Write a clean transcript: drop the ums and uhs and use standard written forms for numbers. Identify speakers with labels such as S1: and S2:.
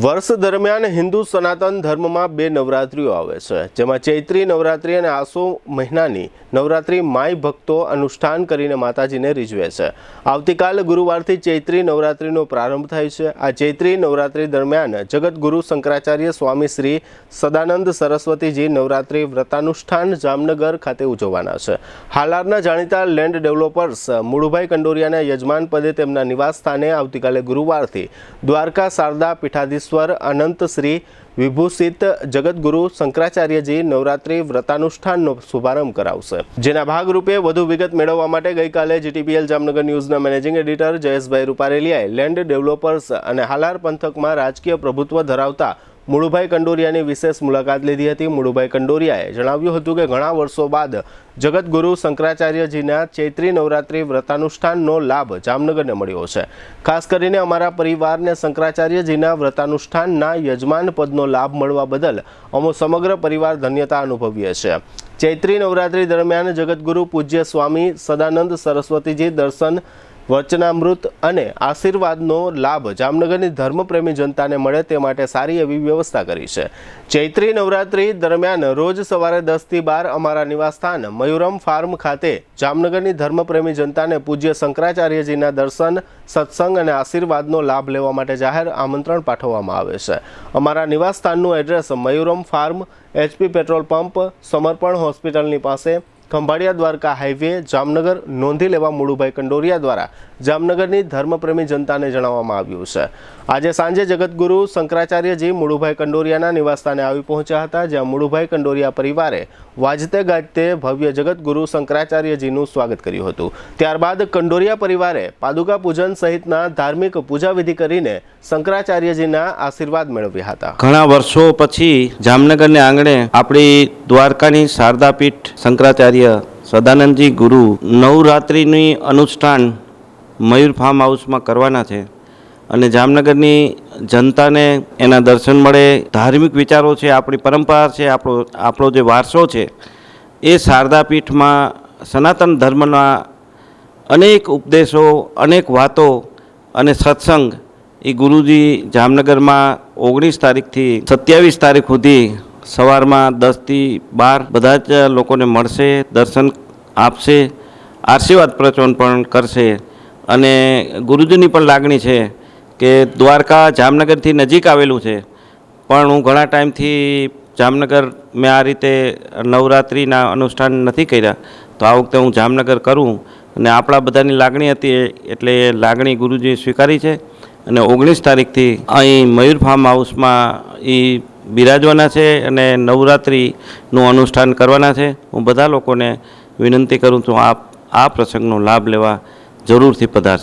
S1: વર્ષ દરમિયાન હિન્દુ સનાતન ધર્મમાં બે નવરાત્રિઓ આવે છે, જેમાં ચૈત્રી નવરાત્રિ અને આસો મહિનાની નવરાત્રિ માય ભક્તો અનુષ્ઠાન કરીને માતાજીને રીઝવે છે। આવતીકાલ ગુરુવારથી ચૈત્રી નવરાત્રિનો પ્રારંભ થાય છે। આ ચૈત્રી નવરાત્રિ દરમિયાન જગતગુરુ શંકરાચાર્ય સ્વામી શ્રી સદાનંદ સરસ્વતીજી નવરાત્રિ વ્રતાનુષ્ઠાન જામનગર ખાતે ઉજવવાના છે। હાલારના જાણીતા લેન્ડ ડેવલપર્સ મુળુભાઈ કંડોરિયાના યજમાન પદે તેમના નિવાસ સ્થાને આવતીકાલે ગુરુવારથી દ્વારકા શારદા પીઠાધીશ્વર અનંત શ્રી વિભૂષિત જગતગુરુ શંકરાચાર્યજી નવરાત્રિ વ્રતાનુષ્ઠાનનો શુભારંભ કરાવશે। જેના ભાગરૂપે વધુ વિગત મેળવવા માટે ગઈકાલે જીટીપીએલ જામનગર ન્યૂઝના મેનેજિંગ એડિટર જયેશભાઈ રૂપારેલિયાએ લેન્ડ ડેવલપર્સ અને હાલાર પંથકમાં રાજકીય પ્રભુત્વ ધરાવતા મુળુભાઈ કંડોરિયાની વિશેષ મુલાકાત લીધી હતી। મુળુભાઈ કંડોરિયાએ જણાવ્યું હતું કે ઘણા વર્ષો બાદ જગતગુરુ શંકરાચાર્યજીના ચૈત્રી નવરાત્રિ વ્રતાનુષ્ઠાનનો લાભ જામનગરને મળ્યો છે। ખાસ કરીને અમારા પરિવારને શંકરાચાર્યજીના વ્રતાનુષ્ઠાનના યજમાન પદનો લાભ મળવા બદલ અમે સમગ્ર પરિવાર ધન્યતા અનુભવીએ છીએ। ચૈત્રી નવરાત્રિ દરમિયાન જગતગુરુ પૂજ્ય સ્વામી સદાનંદ સરસ્વતીજી દર્શન વચનામૃત અને આશીર્વાદનો લાભ જામનગરની ધર્મપ્રેમી જનતાને મળે તે માટે સારી એવી વ્યવસ્થા કરી છે। ચૈત્રી નવરાત્રિ દરમિયાન રોજ સવારે 10 થી 12 અમારા નિવાસસ્થાન મયુરમ ફાર્મ ખાતે જામનગરની ધર્મપ્રેમી જનતાને પૂજ્ય શંકરાચાર્યજીના દર્શન સત્સંગ અને આશીર્વાદનો લાભ લેવા માટે જાહેર આમંત્રણ પાઠવવામાં આવે છે। અમારા નિવાસસ્થાનનું address Mayuram farm, HP petrol pump, Samarpan હોસ્પિટલની પાસે, ખંભાળિયા દ્વારકા હાઈવે, જામનગર। નોંધી લેવા મુળુભાઈ કંડોરિયા દ્વારા જામનગરની ધર્મપ્રેમી જનતાને જણાવવામાં આવ્યું છે। આજે સાંજે જગતગુરુ શંકરાચાર્યજી મુળુભાઈ કંડોરિયાના નિવાસસ્થાને આવી પહોંચ્યા હતા, જ્યાં મુળુભાઈ કંડોરિયા પરિવારે વાજતે ગાજતે ભવ્ય જગતગુરુ શંકરાચાર્યજીનું સ્વાગત કર્યું હતું। ત્યારબાદ કંડોરિયા પરિવારે પાદુકા પૂજન સહિતના ધાર્મિક પૂજાવિધિ કરીને શંકરાચાર્યજીના આશીર્વાદ મેળવ્યા હતા।
S2: ઘણા વર્ષો પછી જામનગરને આંગણે આપણી દ્વારકાની શારદાપીઠ શંકરાચાર્ય સદાનંદજી ગુરુ નવરાત્રિની અનુષ્ઠાન મયુર ફાર્મ હાઉસમાં કરવાના છે અને જામનગરની જનતાને એના દર્શન મળે। ધાર્મિક વિચારો છે, આપણી પરંપરા છે, આપણો જે વારસો છે એ શારદાપીઠમાં સનાતન ધર્મના અનેક ઉપદેશો, અનેક વાતો અને સત્સંગ એ ગુરુજી જામનગરમાં 19 તારીખથી 27 તારીખ સુધી સવારમાં 10 થી 12 બધા જ લોકોને મળશે, દર્શન આપશે, આશીર્વાદ પ્રવચન પણ કરશે। અને ગુરુજીની પણ લાગણી છે કે દ્વારકા જામનગરથી નજીક આવેલું છે, પણ હું ઘણા ટાઈમથી જામનગર મેં આ રીતે નવરાત્રિના અનુષ્ઠાન નથી કર્યા, તો આ વખતે હું જામનગર કરું અને આપણા બધાની લાગણી હતી એટલે એ લાગણી ગુરુજીએ સ્વીકારી છે અને 19 તારીખથી અહીં મયુર ફાર્મ હાઉસમાં એ બિરાજવાના છે અને નવરાત્રિનું અનુષ્ઠાન કરવાના છે। હું બધા લોકોને વિનંતી કરું છું, આ પ્રસંગનો લાભ લેવા જરૂરથી પધારશો।